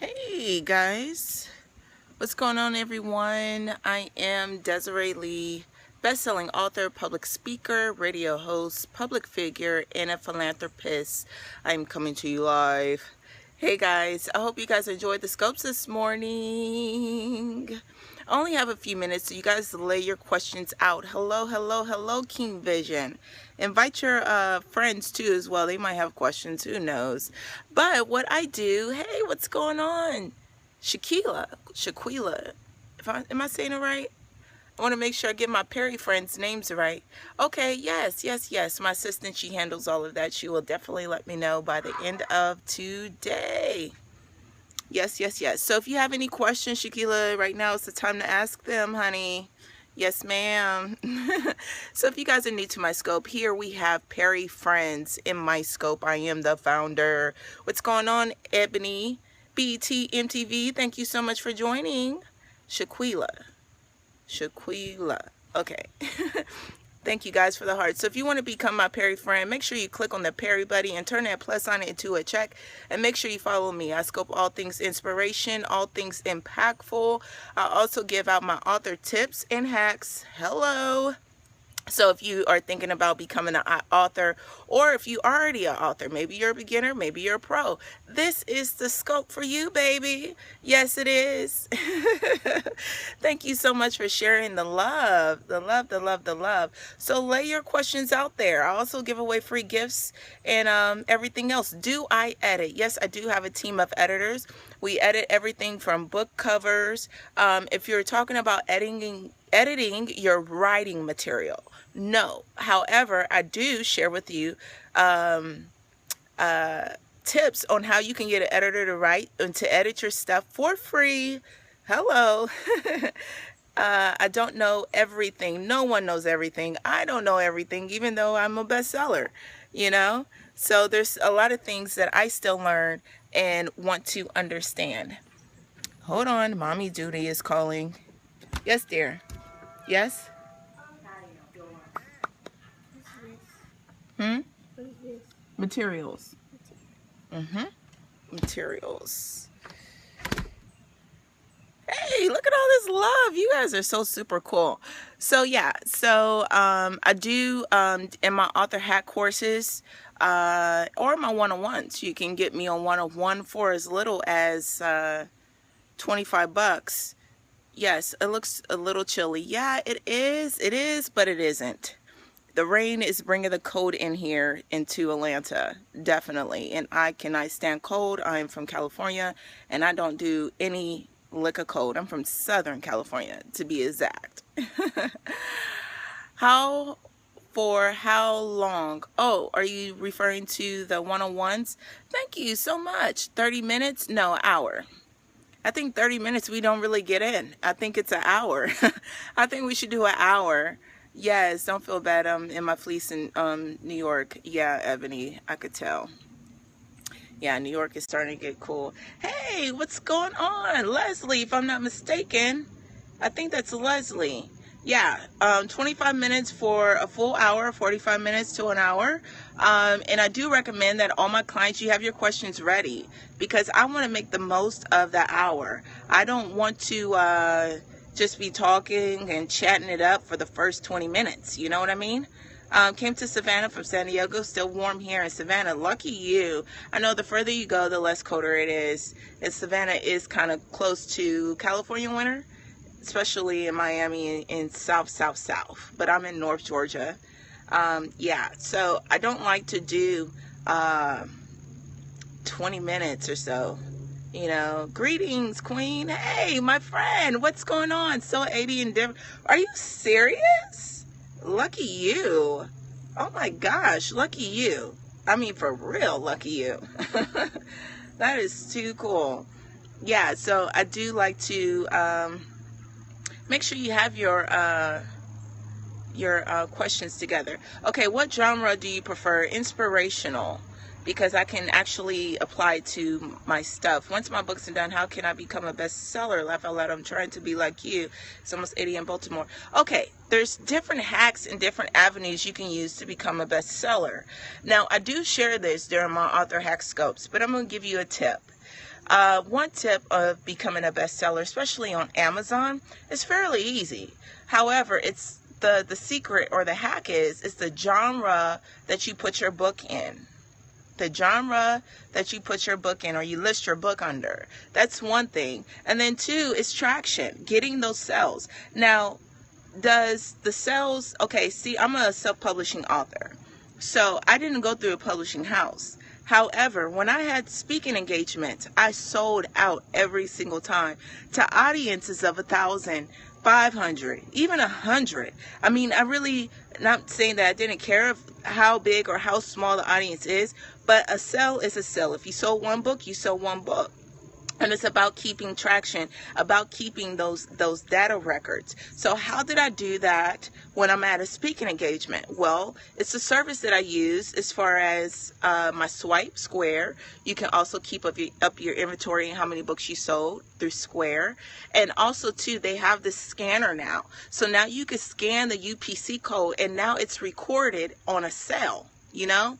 Hey guys, what's going on everyone? I am Desiree Lee, best-selling author, public speaker, radio host, public figure, and a philanthropist. I'm coming to you live. Hey guys, I hope you guys enjoyed the scopes this morning. I only have a few minutes, so you guys lay your questions out. Hello, King Vision. Invite your friends too as well. They might have questions, who knows. But what I do, hey, what's going on? Shaquila. Am I saying it right? I want to make sure I get my Perry friends' names right. Okay, yes. My assistant, she handles all of that. She will definitely let me know by the end of today. Yes. So if you have any questions, Shaquila, right now is the time to ask them, honey. Yes, ma'am. So if you guys are new to my scope, here we have Perry Friends in my scope. I am the founder. What's going on, Ebony? BT MTV, thank you so much for joining. Shaquila. Okay. Thank you guys for the heart. So if you want to become my Perry friend, make sure you click on the Perry buddy and turn that plus sign into a check. And make sure you follow me. I scope all things inspiration, all things impactful. I also give out my author tips and hacks. Hello. So if you are thinking about becoming an author, or if you already an author, maybe you're a beginner, maybe you're a pro, this is the scope for you, baby. Yes, it is. Thank you so much for sharing the love. So lay your questions out there. I also give away free gifts and everything else. Do I edit? Yes, I do have a team of editors. We edit everything from book covers. If you're talking about editing your writing material, no. However, I do share with you tips on how you can get an editor to write and to edit your stuff for free. Hello. I don't know everything. No one knows everything. I don't know everything, even though I'm a bestseller, you know? So there's a lot of things that I still learn and want to understand. Hold on. Mommy Judy is calling. Yes, dear. Yes? Materials. Materials. Hey, look at all this love. You guys are so super cool. So yeah, I do in my author hack courses or my one-on-ones. You can get me on one-on-one for as little as $25. Yes, it looks a little chilly. Yeah, it is, but it isn't. The rain is bringing the cold in here into Atlanta, definitely. And I cannot stand cold. I am from California, and I don't do any lick of cold. I'm from Southern California, to be exact. For how long? Oh, are you referring to the one-on-ones? Thank you so much. 30 minutes? No, hour. I think 30 minutes we don't really get in. I think it's an hour. I think we should do an hour. Yes, don't feel bad. I'm in my fleece in New York. Yeah, Ebony, I could tell. Yeah, New York is starting to get cool. Hey, what's going on? Leslie, if I'm not mistaken. I think that's Leslie. Yeah, 25 minutes for a full hour, 45 minutes to an hour. And I do recommend that all my clients, you have your questions ready, because I want to make the most of the hour. I don't want to just be talking and chatting it up for the first 20 minutes. You know what I mean? Came to Savannah from San Diego. Still warm here in Savannah. Lucky you. I know the further you go, the less colder it is. And Savannah is kind of close to California winter, especially in Miami in South. But I'm in North Georgia. Yeah, so I don't like to do 20 minutes or so. You know, greetings, Queen. Hey, my friend, what's going on? So 80 and different. Are you serious? Lucky you. Oh my gosh, lucky you. I mean, for real, lucky you. That is too cool. Yeah, so I do like to make sure you have your questions together. Okay, what genre do you prefer? Inspirational, because I can actually apply to my stuff. Once my books are done, how can I become a bestseller? Laugh out loud, I'm trying to be like you. It's almost 80 in Baltimore. Okay, there's different hacks and different avenues you can use to become a bestseller. Now, I do share this during my author hack scopes, but I'm going to give you a tip. One tip of becoming a bestseller, especially on Amazon, is fairly easy. However, it's the secret or the hack is the genre that you put your book in. The genre that you put your book in or you list your book under. That's one thing. And then two is traction, getting those sales. Now, does the sales, okay, see, I'm a self-publishing author. So I didn't go through a publishing house. However, when I had speaking engagements, I sold out every single time to audiences of 1,000, 500, even 100. I mean, I really, not saying that I didn't care how big or how small the audience is, but a sell is a sell. If you sold one book, you sold one book. And it's about keeping traction, about keeping those data records. So how did I do that when I'm at a speaking engagement? Well, it's a service that I use as far as my Square. You can also keep up your inventory and how many books you sold through Square. And also, too, they have this scanner now. So now you can scan the UPC code, and now it's recorded on a cell, you know?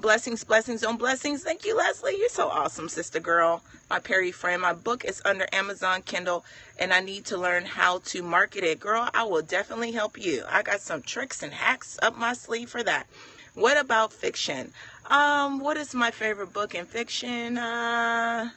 Blessings on blessings. Thank you, Leslie. You're so awesome, sister girl. My Perry friend. My book is under Amazon Kindle, and I need to learn how to market it. Girl, I will definitely help you. I got some tricks and hacks up my sleeve for that. What about fiction? What is my favorite book in fiction? Yeah.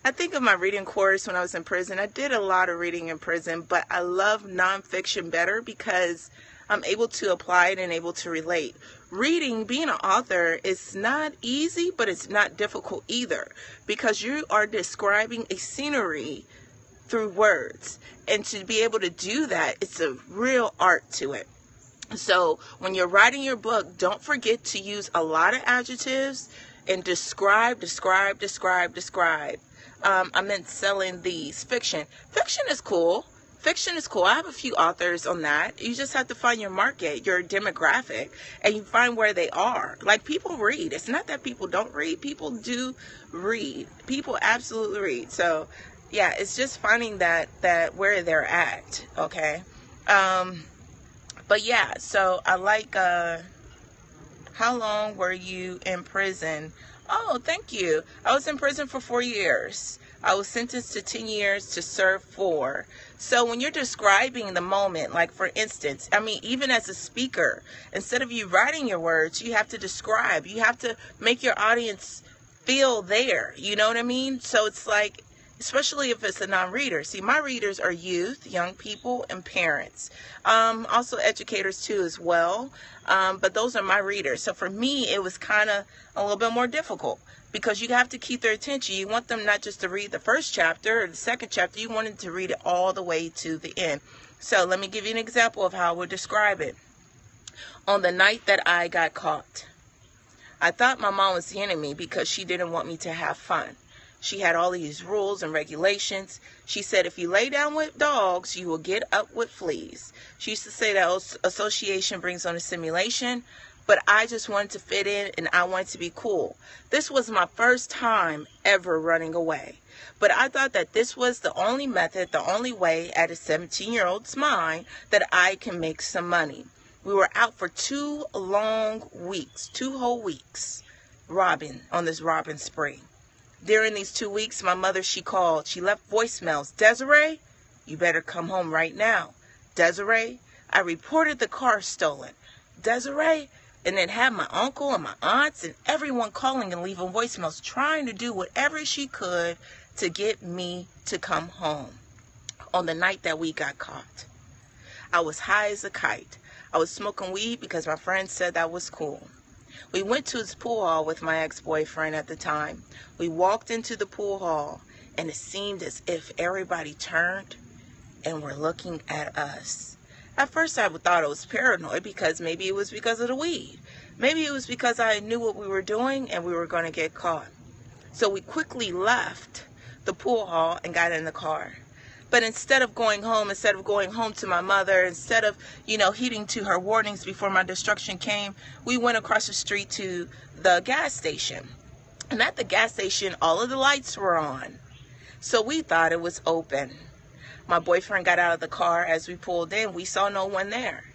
I think of my reading course when I was in prison. I did a lot of reading in prison, but I love nonfiction better because I'm able to apply it and able to relate. Reading, being an author, is not easy, but it's not difficult either, because you are describing a scenery through words. And to be able to do that, it's a real art to it. So when you're writing your book, don't forget to use a lot of adjectives and describe. I meant selling these. Fiction is cool. Fiction is cool. I have a few authors on that. You just have to find your market, your demographic, and you find where they are. Like, people read. It's not that people don't read. People do read. People absolutely read. So, yeah, it's just finding that where they're at, okay? But, yeah, so I like, how long were you in prison? Oh, thank you. I was in prison for 4 years. I was sentenced to 10 years to serve 4. So when you're describing the moment, like for instance, I mean, even as a speaker, instead of you writing your words, you have to describe. You have to make your audience feel there. You know what I mean? So it's like, especially if it's a non-reader. See, my readers are youth, young people, and parents. Also educators too as well. But those are my readers. So for me, it was kind of a little bit more difficult because you have to keep their attention. You want them not just to read the first chapter or the second chapter. You want them to read it all the way to the end. So let me give you an example of how I would describe it. On the night that I got caught, I thought my mom was the enemy because she didn't want me to have fun. She had all these rules and regulations. She said, if you lay down with dogs, you will get up with fleas. She used to say that association brings on a simulation, but I just wanted to fit in and I wanted to be cool. This was my first time ever running away. But I thought that this was the only method, the only way at a 17-year-old's mind that I can make some money. We were out for 2 long weeks, 2 whole weeks, robbing on this robbing spree. During these 2 weeks, my mother, she called. She left voicemails. Desiree, you better come home right now. Desiree, I reported the car stolen. Desiree, and then had my uncle and my aunts and everyone calling and leaving voicemails, trying to do whatever she could to get me to come home. On the night that we got caught, I was high as a kite. I was smoking weed because my friend said that was cool. We went to his pool hall with my ex-boyfriend at the time. We walked into the pool hall, and it seemed as if everybody turned and were looking at us. At first, I thought I was paranoid because maybe it was because of the weed. Maybe it was because I knew what we were doing and we were going to get caught. So we quickly left the pool hall and got in the car. But instead of going home to my mother, instead of, heeding to her warnings before my destruction came, we went across the street to the gas station. And at the gas station, all of the lights were on. So we thought it was open. My boyfriend got out of the car. As we pulled in, we saw no one there.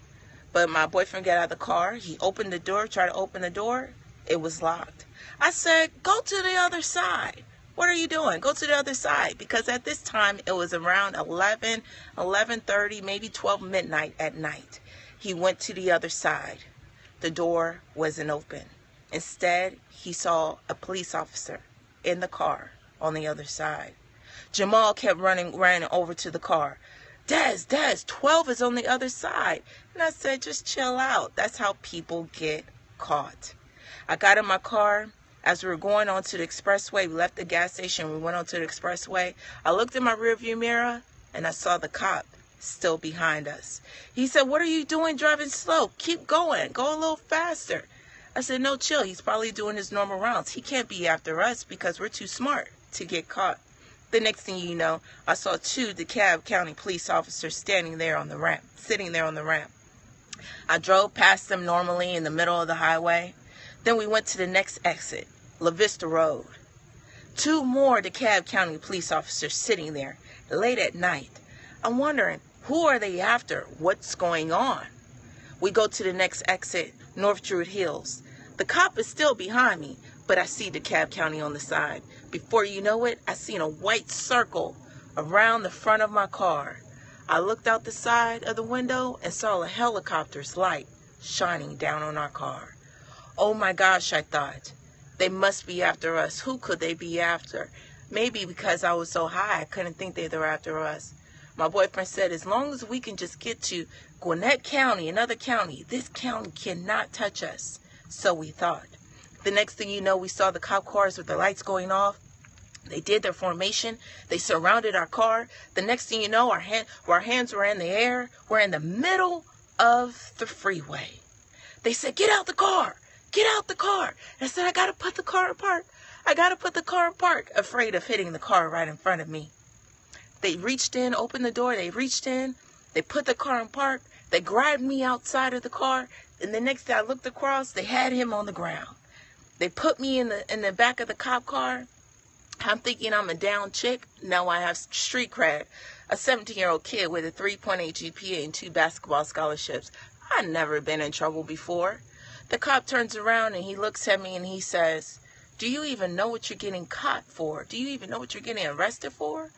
But my boyfriend got out of the car. He opened the door, tried to open the door. It was locked. I said, go to the other side. What are you doing? Go to the other side. Because at this time, it was around 11:30, maybe 12 midnight at night. He went to the other side. The door wasn't open. Instead, he saw a police officer in the car on the other side. Jamal kept running over to the car. Des, 12 is on the other side. And I said, just chill out. That's how people get caught. I got in my car. As we were going onto the expressway, we left the gas station, we went onto the expressway. I looked in my rearview mirror and I saw the cop still behind us. He said, what are you doing driving slow? Keep going. Go a little faster. I said, no, chill. He's probably doing his normal rounds. He can't be after us because we're too smart to get caught. The next thing you know, I saw 2 DeKalb County police officers sitting there on the ramp. I drove past them normally in the middle of the highway. Then we went to the next exit, La Vista Road. 2 more DeKalb County police officers sitting there late at night. I'm wondering, who are they after? What's going on? We go to the next exit, North Druid Hills. The cop is still behind me, but I see DeKalb County on the side. Before you know it, I seen a white circle around the front of my car. I looked out the side of the window and saw a helicopter's light shining down on our car. Oh my gosh, I thought. They must be after us. Who could they be after? Maybe because I was so high, I couldn't think they were after us. My boyfriend said, as long as we can just get to Gwinnett County, another county, this county cannot touch us. So we thought. The next thing you know, we saw the cop cars with the lights going off. They did their formation. They surrounded our car. The next thing you know, our hands were in the air. We're in the middle of the freeway. They said, get out the car. Get out the car. And I said, I got to put the car in park. Afraid of hitting the car right in front of me. They reached in, opened the door. They reached in. They put the car in park. They grabbed me outside of the car. And the next day I looked across, they had him on the ground. They put me in the back of the cop car. I'm thinking I'm a down chick. Now I have street cred. A 17-year-old kid with a 3.8 GPA and 2 basketball scholarships. I've never been in trouble before. The cop turns around and he looks at me and he says, do you even know what you're getting caught for? Do you even know what you're getting arrested for?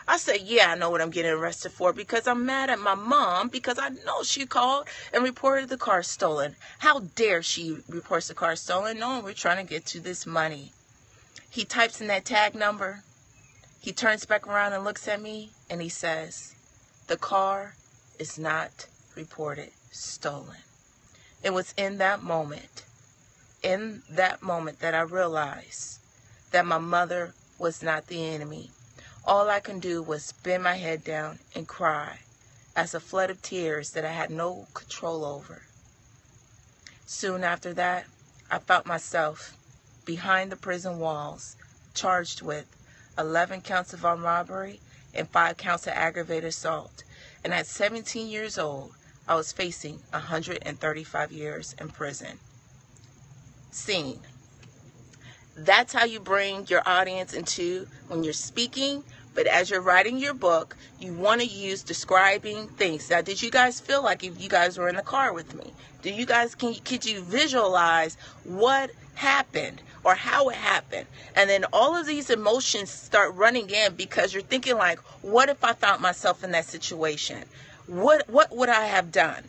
I said, yeah, I know what I'm getting arrested for because I'm mad at my mom because I know she called and reported the car stolen. How dare she reports the car stolen? No, we're trying to get to this money. He types in that tag number. He turns back around and looks at me and he says, the car is not reported stolen. It was in that moment that I realized that my mother was not the enemy. All I can do was bend my head down and cry as a flood of tears that I had no control over. Soon after that, I found myself behind the prison walls, charged with 11 counts of armed robbery and 5 counts of aggravated assault. And at 17 years old, I was facing 135 years in prison. Scene. That's how you bring your audience into when you're speaking. But as you're writing your book, you want to use describing things. Now, did you guys feel like if you guys were in the car with me? Could you visualize what happened or how it happened? And then all of these emotions start running in because you're thinking like, what if I found myself in that situation? What would I have done?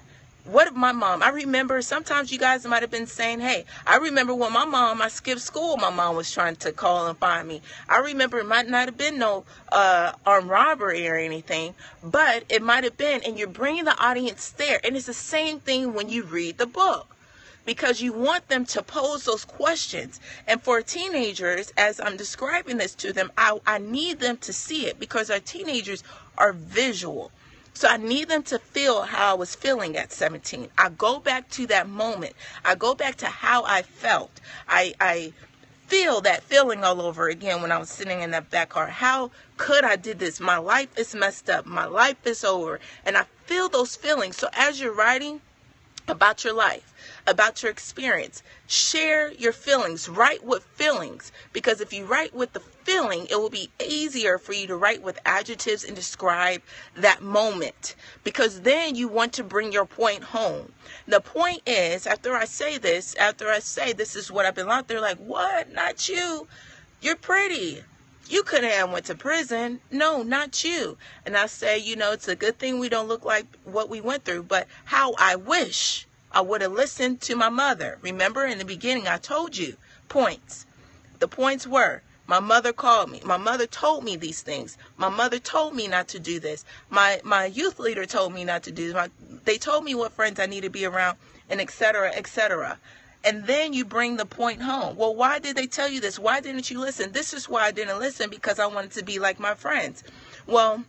What if my mom, I remember sometimes you guys might have been saying, hey, I remember when I skipped school, my mom was trying to call and find me. I remember it might not have been no armed robbery or anything, but it might have been, and you're bringing the audience there. And it's the same thing when you read the book, because you want them to pose those questions. And for teenagers, as I'm describing this to them, I need them to see it because our teenagers are visual. So I need them to feel how I was feeling at 17. I go back to that moment. I go back to how I felt. I feel that feeling all over again when I was sitting in that back car. How could I did this? My life is messed up. My life is over. And I feel those feelings. So as you're writing about your life, about your experience. Share your feelings. Write with feelings, because if you write with the feeling, it will be easier for you to write with adjectives and describe that moment, because then you want to bring your point home. The point is, after I say this is what I've been like, they're like, what? Not you. You're pretty. You couldn't have went to prison. No, not you. And I say, it's a good thing we don't look like what we went through, but how I wish I would have listened to my mother. Remember in the beginning, I told you points. The points were, my mother called me. My mother told me these things. My mother told me not to do this. My youth leader told me not to do this. They told me what friends I need to be around, and et cetera, et cetera. And then you bring the point home. Well, why did they tell you this? Why didn't you listen? This is why I didn't listen, because I wanted to be like my friends. Well,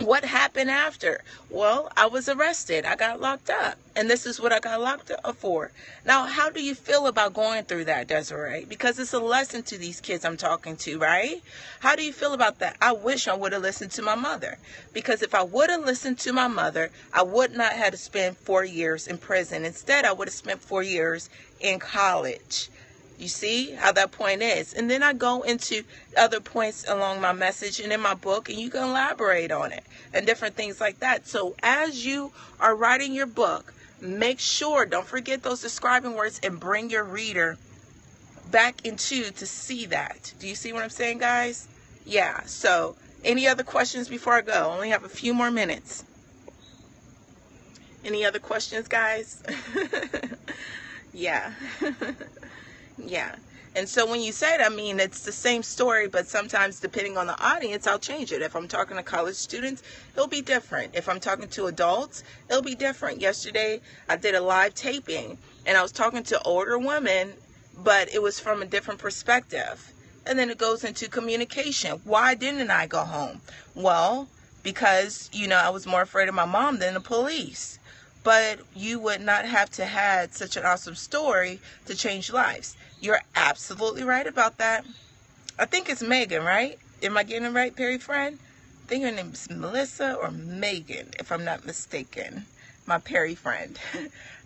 what happened after? Well, I was arrested. I got locked up. And this is what I got locked up for. Now, how do you feel about going through that, Desiree? Because it's a lesson to these kids I'm talking to, right? How do you feel about that? I wish I would have listened to my mother. Because if I would have listened to my mother, I would not have to spend 4 years in prison. Instead, I would have spent 4 years in college. You see how that point is? And then I go into other points along my message and in my book, and you can elaborate on it and different things like that. So as you are writing your book, make sure, don't forget those describing words, and bring your reader back into to see that. Do you see what I'm saying, guys? Yeah. So any other questions before I go? I only have a few more minutes. Any other questions, guys? Yeah. Yeah. And so when you say it, I mean, it's the same story, but sometimes depending on the audience, I'll change it. If I'm talking to college students, it'll be different. If I'm talking to adults, it'll be different. Yesterday, I did a live taping, and I was talking to older women, but it was from a different perspective. And then it goes into communication. Why didn't I go home? Well, because, I was more afraid of my mom than the police. But you would not have to have such an awesome story to change lives. You're absolutely right about that. I think it's Megan, right? Am I getting it right, Perry friend? I think her name is Melissa or Megan, if I'm not mistaken. My Perry friend.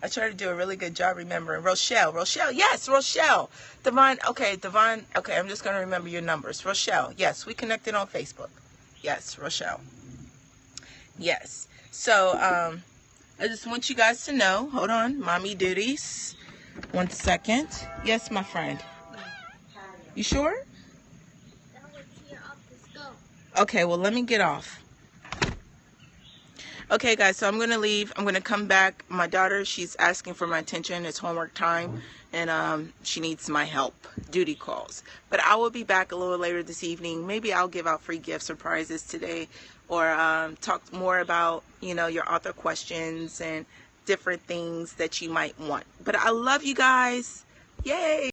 I try to do a really good job remembering. Rochelle, yes, Rochelle. Divine, okay, I'm just going to remember your numbers. Rochelle, yes, we connected on Facebook. Yes, Rochelle. Yes. So, I just want you guys to know. Hold on. Mommy duties. 1 second. Yes, my friend. You sure? Okay, well, let me get off. Okay, guys, so I'm going to leave. I'm going to come back. My daughter, she's asking for my attention. It's homework time, and she needs my help. Duty calls. But I will be back a little later this evening. Maybe I'll give out free gift surprises today, or talk more about, your author questions and different things that you might want. But I love you guys. Yay!